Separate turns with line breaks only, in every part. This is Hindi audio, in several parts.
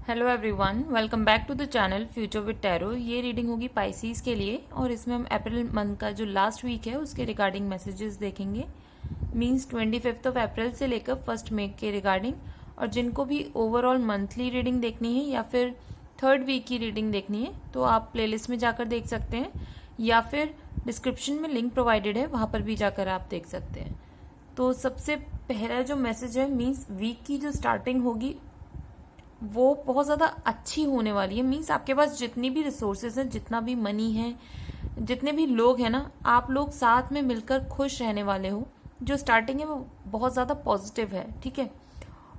Hello everyone, welcome back to the channel Future with Tarot. ये रीडिंग होगी पाइसीज के लिए और इसमें हम अप्रैल मंथ का जो लास्ट वीक है उसके रिगार्डिंग मैसेजेस देखेंगे। मींस 25 ऑफ अप्रैल से लेकर 1 मई के रिगार्डिंग। और जिनको भी ओवरऑल मंथली रीडिंग देखनी है या फिर थर्ड वीक की रीडिंग देखनी है तो आप प्लेलिस्ट में जाकर देख सकते हैं या फिर डिस्क्रिप्शन में लिंक प्रोवाइडेड है, वहां पर भी जाकर आप देख सकते हैं। तो सबसे पहला जो मैसेज है, मीन्स वीक की जो स्टार्टिंग होगी वो बहुत ज़्यादा अच्छी होने वाली है। मीन्स आपके पास जितनी भी रिसोर्सेज हैं, जितना भी मनी है, जितने भी लोग हैं ना, आप लोग साथ में मिलकर खुश रहने वाले हो। जो स्टार्टिंग है वो बहुत ज़्यादा पॉजिटिव है, ठीक है।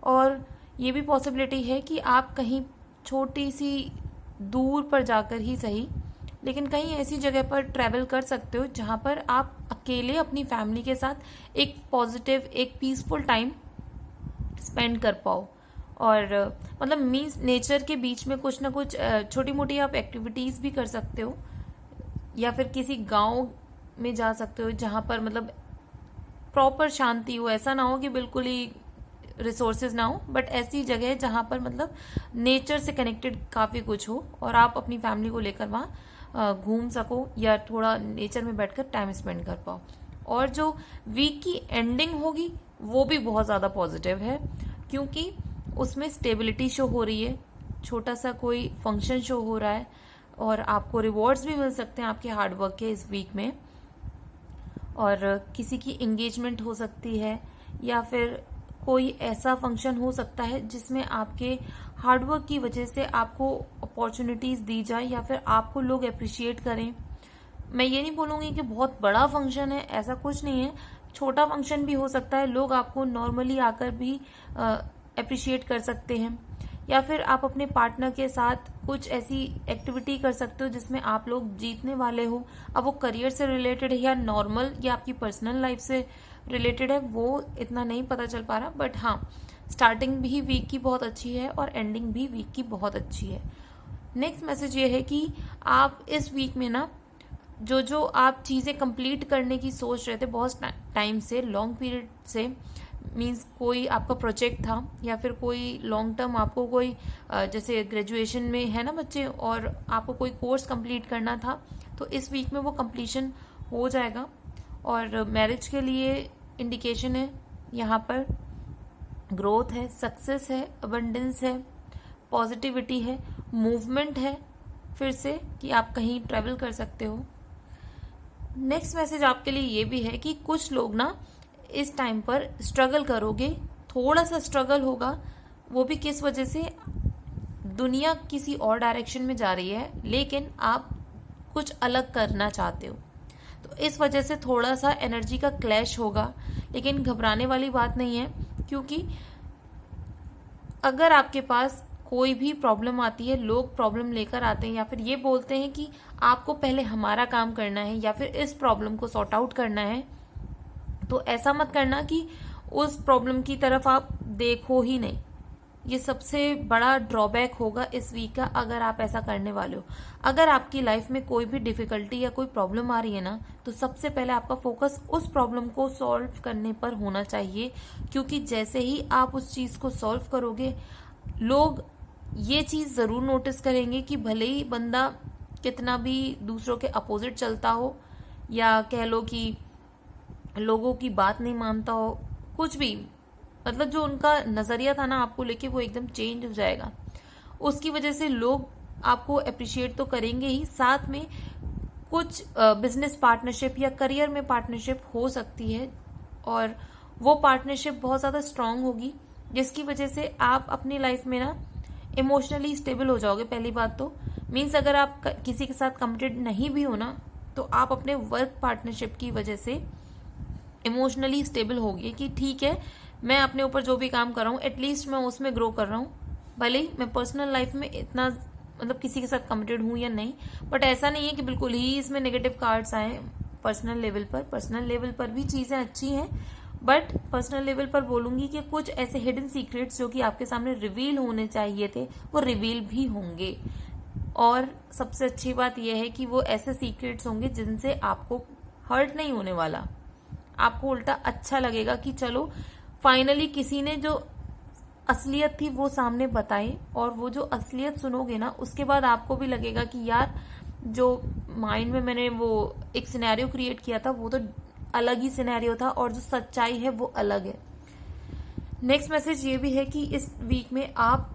और ये भी पॉसिबिलिटी है कि आप कहीं छोटी सी दूर पर जाकर ही सही, लेकिन कहीं ऐसी जगह पर ट्रैवल कर सकते हो जहाँ पर आप अकेले अपनी फैमिली के साथ एक पॉजिटिव, एक पीसफुल टाइम स्पेंड कर पाओ। और मतलब मीन्स नेचर के बीच में कुछ ना कुछ छोटी मोटी आप एक्टिविटीज भी कर सकते हो, या फिर किसी गांव में जा सकते हो जहां पर मतलब प्रॉपर शांति हो। ऐसा ना हो कि बिल्कुल ही रिसोर्सेज ना हो, बट ऐसी जगह है जहां पर मतलब नेचर से कनेक्टेड काफी कुछ हो और आप अपनी फैमिली को लेकर वहां घूम सको या थोड़ा नेचर में बैठकर टाइम स्पेंड कर पाओ। और जो वीक की एंडिंग होगी वो भी बहुत ज्यादा पॉजिटिव है, क्योंकि उसमें स्टेबिलिटी शो हो रही है, छोटा सा कोई फंक्शन शो हो रहा है और आपको रिवॉर्ड्स भी मिल सकते हैं आपके हार्डवर्क के इस वीक में। और किसी की एंगेजमेंट हो सकती है या फिर कोई ऐसा फंक्शन हो सकता है जिसमें आपके हार्डवर्क की वजह से आपको अपॉर्चुनिटीज दी जाए या फिर आपको लोग अप्रिशिएट करें। मैं ये नहीं बोलूंगी कि बहुत बड़ा फंक्शन है, ऐसा कुछ नहीं है। छोटा फंक्शन भी हो सकता है, लोग आपको नॉर्मली आकर भी अप्रिशिएट कर सकते हैं। या फिर आप अपने पार्टनर के साथ कुछ ऐसी एक्टिविटी कर सकते हो जिसमें आप लोग जीतने वाले हो। अब वो करियर से रिलेटेड है या नॉर्मल या आपकी पर्सनल लाइफ से रिलेटेड है, वो इतना नहीं पता चल पा रहा, बट हाँ, स्टार्टिंग भी वीक की बहुत अच्छी है और एंडिंग भी वीक की बहुत अच्छी है। नेक्स्ट मैसेज ये है कि आप इस वीक में ना जो जो आप चीजें कंप्लीट करने की सोच रहे थे बहुत टाइम से, लॉन्ग पीरियड से, मीन्स कोई आपका प्रोजेक्ट था या फिर कोई लॉन्ग टर्म आपको कोई जैसे ग्रेजुएशन में है ना बच्चे, और आपको कोई कोर्स कंप्लीट करना था, तो इस वीक में वो कंप्लीशन हो जाएगा। और मैरिज के लिए इंडिकेशन है यहाँ पर, ग्रोथ है, सक्सेस है, अबंडेंस है, पॉजिटिविटी है, मूवमेंट है फिर से कि आप कहीं ट्रेवल कर सकते हो। नेक्स्ट मैसेज आपके लिए ये भी है कि कुछ लोग ना इस टाइम पर स्ट्रगल करोगे, थोड़ा सा स्ट्रगल होगा। वो भी किस वजह से, दुनिया किसी और डायरेक्शन में जा रही है लेकिन आप कुछ अलग करना चाहते हो, तो इस वजह से थोड़ा सा एनर्जी का क्लैश होगा। लेकिन घबराने वाली बात नहीं है, क्योंकि अगर आपके पास कोई भी प्रॉब्लम आती है, लोग प्रॉब्लम लेकर आते हैं या फिर ये बोलते हैं कि आपको पहले हमारा काम करना है या फिर इस प्रॉब्लम को सॉर्ट आउट करना है, तो ऐसा मत करना कि उस प्रॉब्लम की तरफ आप देखो ही नहीं। ये सबसे बड़ा ड्रॉबैक होगा इस वीक का अगर आप ऐसा करने वाले हो। अगर आपकी लाइफ में कोई भी डिफिकल्टी या कोई प्रॉब्लम आ रही है ना, तो सबसे पहले आपका फोकस उस प्रॉब्लम को सॉल्व करने पर होना चाहिए, क्योंकि जैसे ही आप उस चीज को सॉल्व करोगे, लोग ये चीज जरूर नोटिस करेंगे कि भले ही बंदा कितना भी दूसरों के अपोजिट चलता हो या कह लो कि लोगों की बात नहीं मानता हो, कुछ भी, मतलब जो उनका नजरिया था ना आपको लेके वो एकदम चेंज हो जाएगा। उसकी वजह से लोग आपको अप्रिशिएट तो करेंगे ही, साथ में कुछ बिजनेस पार्टनरशिप या करियर में पार्टनरशिप हो सकती है और वो पार्टनरशिप बहुत ज्यादा स्ट्रांग होगी, जिसकी वजह से आप अपनी लाइफ में ना इमोशनली स्टेबल हो जाओगे। पहली बात तो मीन्स अगर आप किसी के साथ कमिटेड नहीं भी हो ना, तो आप अपने वर्क पार्टनरशिप की वजह से इमोशनली स्टेबल होगी कि ठीक है, मैं अपने ऊपर जो भी काम कर रहा हूँ एटलीस्ट मैं उसमें ग्रो कर रहा हूँ, भले ही मैं पर्सनल लाइफ में इतना मतलब किसी के साथ कमिटेड हूँ या नहीं। बट ऐसा नहीं है कि बिल्कुल ही इसमें नेगेटिव कार्ड्स आए पर्सनल लेवल पर। पर्सनल लेवल पर भी चीजें अच्छी हैं, बट पर्सनल लेवल पर बोलूंगी कि कुछ ऐसे हिडन सीक्रेट्स जो कि आपके सामने रिवील होने चाहिए थे वो रिवील भी होंगे। और सबसे अच्छी बात यह है कि वो ऐसे सीक्रेट्स होंगे जिनसे आपको हर्ट नहीं होने वाला, आपको उल्टा अच्छा लगेगा कि चलो फाइनली किसी ने जो असलियत थी वो सामने बताए, और वो जो असलियत सुनोगे ना उसके बाद आपको भी लगेगा कि यार जो माइंड में मैंने वो एक सिनेरियो क्रिएट किया था वो तो अलग ही सिनेरियो था, और जो सच्चाई है वो अलग है। नेक्स्ट मैसेज ये भी है कि इस वीक में आप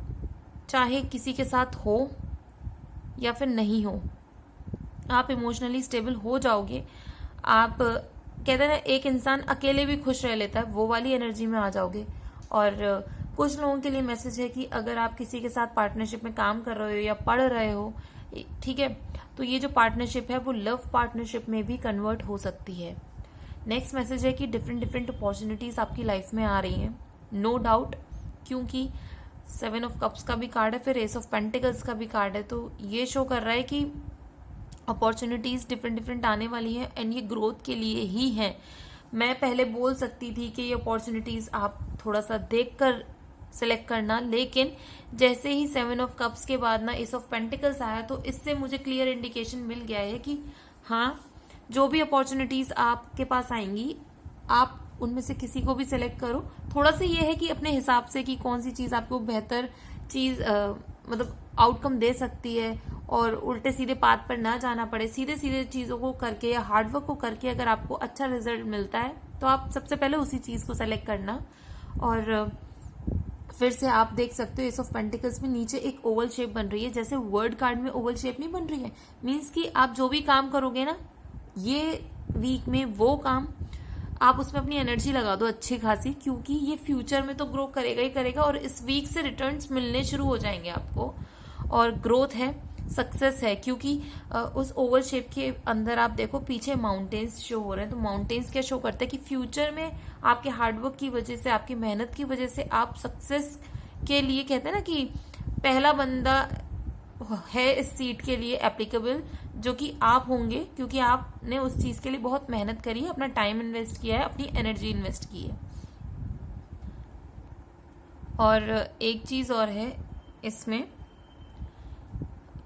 चाहे किसी के साथ हो या फिर नहीं हो, आप इमोशनली स्टेबल हो जाओगे। आप कहते हैं ना एक इंसान अकेले भी खुश रह लेता है, वो वाली एनर्जी में आ जाओगे। और कुछ लोगों के लिए मैसेज है कि अगर आप किसी के साथ पार्टनरशिप में काम कर रहे हो या पढ़ रहे हो, ठीक है, तो ये जो पार्टनरशिप है वो लव पार्टनरशिप में भी कन्वर्ट हो सकती है। नेक्स्ट मैसेज है कि डिफरेंट डिफरेंट अपॉर्चुनिटीज आपकी लाइफ में आ रही हैं, नो डाउट, क्योंकि 7 ऑफ कप्स का भी कार्ड है, फिर एस ऑफ पेंटिकल्स का भी कार्ड है, तो ये शो कर रहा है कि अपॉर्चुनिटीज डिफरेंट डिफरेंट आने वाली हैं, एंड ये ग्रोथ के लिए ही है। मैं पहले बोल सकती थी कि ये अपॉर्चुनिटीज आप थोड़ा सा देख कर सिलेक्ट करना, लेकिन जैसे ही 7 ऑफ कप्स के बाद ना एस ऑफ पेंटिकल्स आया, तो इससे मुझे क्लियर इंडिकेशन मिल गया है कि हाँ, जो भी अपॉर्चुनिटीज आपके पास आएंगी आप उनमें से किसी को भी सिलेक्ट करो। थोड़ा सा ये है कि अपने हिसाब से कि कौन सी चीज आपको बेहतर चीज मतलब आउटकम दे सकती है, और उल्टे सीधे पाथ पर ना जाना पड़े, सीधे सीधे चीजों को करके या हार्डवर्क को करके अगर आपको अच्छा रिजल्ट मिलता है तो आप सबसे पहले उसी चीज को सेलेक्ट करना। और फिर से आप देख सकते हो एस ऑफ पेंटिकल्स में नीचे एक ओवल शेप बन रही है, जैसे वर्ड कार्ड में ओवल शेप नहीं बन रही है, मीन्स कि आप जो भी काम करोगे ना ये वीक में, वो काम आप उसमें अपनी एनर्जी लगा दो अच्छी खासी, क्योंकि ये फ्यूचर में तो ग्रो करेगा ही करेगा, और इस वीक से रिटर्न्स मिलने शुरू हो जाएंगे आपको, और ग्रोथ है, सक्सेस है। क्योंकि उस ओवल शेप के अंदर आप देखो पीछे माउंटेन्स शो हो रहे हैं, तो माउंटेन्स क्या शो करते हैं कि फ्यूचर में आपके हार्डवर्क की वजह से, आपकी मेहनत की वजह से आप सक्सेस के लिए, कहते हैं ना कि पहला बंदा है इस सीट के लिए एप्लीकेबल, जो कि आप होंगे, क्योंकि आपने उस चीज के लिए बहुत मेहनत करी है, अपना टाइम इन्वेस्ट किया है, अपनी एनर्जी इन्वेस्ट की है। और एक चीज और है इसमें,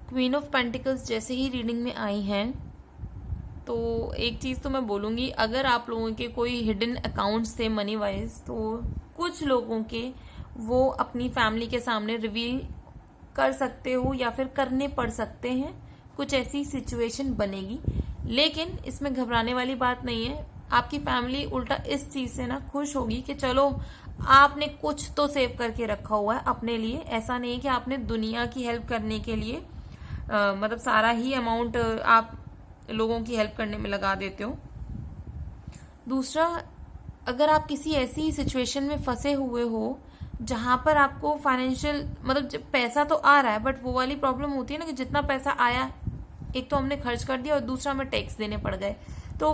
क्वीन ऑफ पेंटिकल्स जैसे ही रीडिंग में आई हैं, तो एक चीज तो मैं बोलूंगी, अगर आप लोगों के कोई हिडन अकाउंट्स थे मनी वाइज, तो कुछ लोगों के वो अपनी फैमिली के सामने रिवील कर सकते हो या फिर करने पड़ सकते हैं, कुछ ऐसी सिचुएशन बनेगी। लेकिन इसमें घबराने वाली बात नहीं है, आपकी फैमिली उल्टा इस चीज से ना खुश होगी कि चलो आपने कुछ तो सेव करके रखा हुआ है अपने लिए। ऐसा नहीं है कि आपने दुनिया की हेल्प करने के लिए मतलब सारा ही अमाउंट आप लोगों की हेल्प करने में लगा देते हो। दूसरा, अगर आप किसी ऐसी सिचुएशन में फंसे हुए हो जहां पर आपको फाइनेंशियल मतलब पैसा तो आ रहा है, बट वो वाली प्रॉब्लम होती है ना कि जितना पैसा आया एक तो हमने खर्च कर दिया और दूसरा हमें टैक्स देने पड़ गए, तो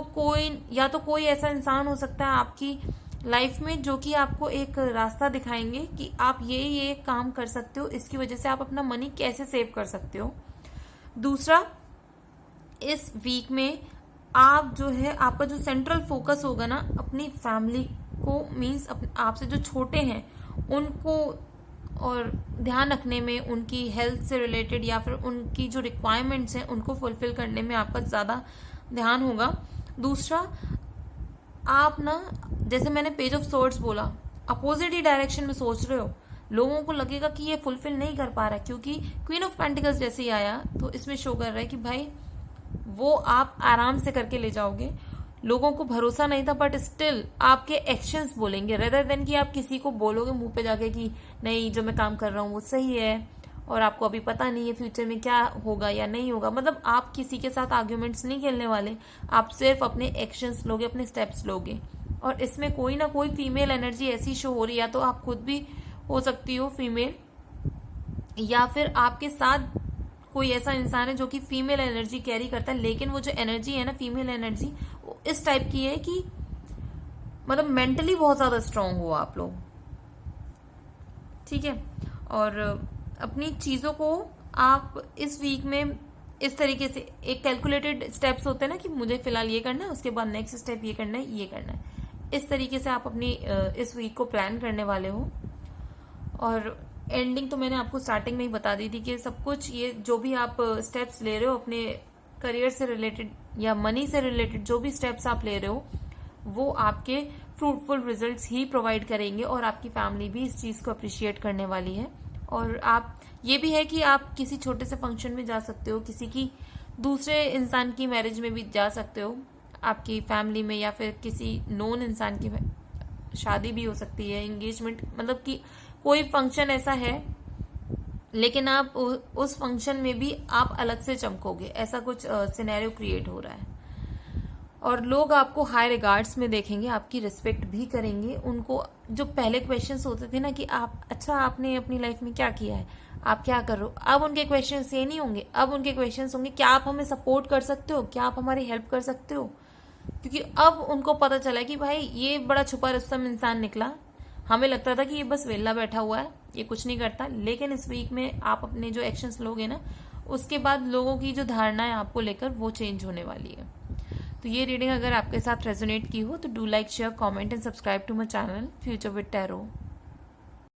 कोई ऐसा इंसान हो सकता है आपकी लाइफ में जो कि आपको एक रास्ता दिखाएंगे कि आप ये काम कर सकते हो, इसकी वजह से आप अपना मनी कैसे सेव कर सकते हो। दूसरा, इस वीक में आप जो है आपका जो सेंट्रल फोकस होगा ना अपनी फैमिली को, मीन्स आपसे जो छोटे हैं उनको और ध्यान रखने में, उनकी हेल्थ से रिलेटेड या फिर उनकी जो रिक्वायरमेंट्स हैं उनको फुलफिल करने में आपका ज्यादा ध्यान होगा। दूसरा, आप ना जैसे मैंने पेज ऑफ सोर्ड्स बोला, अपोजिट ही डायरेक्शन में सोच रहे हो, लोगों को लगेगा कि ये फुलफिल नहीं कर पा रहा है, क्योंकि क्वीन ऑफ पेंटिकल्स जैसे ही आया तो इसमें शो कर रहा है कि भाई वो आप आराम से करके ले जाओगे। लोगों को भरोसा नहीं था, बट स्टिल आपके एक्शंस बोलेंगे, रेदर देन कि आप किसी को बोलोगे मुंह पे जाके कि नहीं जो मैं काम कर रहा हूँ वो सही है, और आपको अभी पता नहीं है फ्यूचर में क्या होगा या नहीं होगा। मतलब आप किसी के साथ आर्ग्यूमेंट्स नहीं खेलने वाले, आप सिर्फ अपने एक्शंस लोगे, अपने स्टेप्स लोगे। और इसमें कोई ना कोई फीमेल एनर्जी ऐसी शो हो रही है, या तो आप खुद भी हो सकती हो फीमेल, या फिर आपके साथ कोई ऐसा इंसान है जो कि फीमेल एनर्जी कैरी करता है, लेकिन वो जो एनर्जी है ना फीमेल एनर्जी, वो इस टाइप की है कि मतलब मेंटली बहुत ज्यादा स्ट्रांग हो आप लोग, ठीक है। और अपनी चीजों को आप इस वीक में इस तरीके से, एक कैलकुलेटेड स्टेप्स होते हैं ना कि मुझे फिलहाल ये करना है, उसके बाद नेक्स्ट स्टेप ये करना है, ये करना है, इस तरीके से आप अपनी इस वीक को प्लान करने वाले हो। और एंडिंग तो मैंने आपको स्टार्टिंग में ही बता दी थी कि सब कुछ ये जो भी आप स्टेप्स ले रहे हो अपने करियर से रिलेटेड या मनी से रिलेटेड, जो भी स्टेप्स आप ले रहे हो वो आपके फ्रूटफुल रिजल्ट्स ही प्रोवाइड करेंगे और आपकी फैमिली भी इस चीज को अप्रिशिएट करने वाली है। और आप ये भी है कि आप किसी छोटे से फंक्शन में जा सकते हो, किसी की दूसरे इंसान की मैरिज में भी जा सकते हो, आपकी फैमिली में, या फिर किसी नोन इंसान की शादी भी हो सकती है, एंगेजमेंट, मतलब कि कोई फंक्शन ऐसा है, लेकिन आप उस फंक्शन में भी आप अलग से चमकोगे, ऐसा कुछ सिनेरियो क्रिएट हो रहा है। और लोग आपको हाई रिगार्ड्स में देखेंगे, आपकी रिस्पेक्ट भी करेंगे। उनको जो पहले क्वेश्चंस होते थे ना कि आप, अच्छा आपने अपनी लाइफ में क्या किया है, आप क्या कर रहे हो, अब उनके क्वेश्चंस ये नहीं होंगे, अब उनके क्वेश्चंस होंगे क्या आप हमें सपोर्ट कर सकते हो, क्या आप हमारी हेल्प कर सकते हो। क्योंकि अब उनको पता चला कि भाई ये बड़ा छुपा रुस्तम इंसान निकला, हमें लगता था कि ये बस वेला बैठा हुआ है, ये कुछ नहीं करता, लेकिन इस वीक में आप अपने जो एक्शंस लोगे ना, उसके बाद लोगों की जो धारणा है आपको लेकर वो चेंज होने वाली है। तो ये रीडिंग अगर आपके साथ रेजोनेट की हो तो do like, share, comment and subscribe to my channel Future with tarot.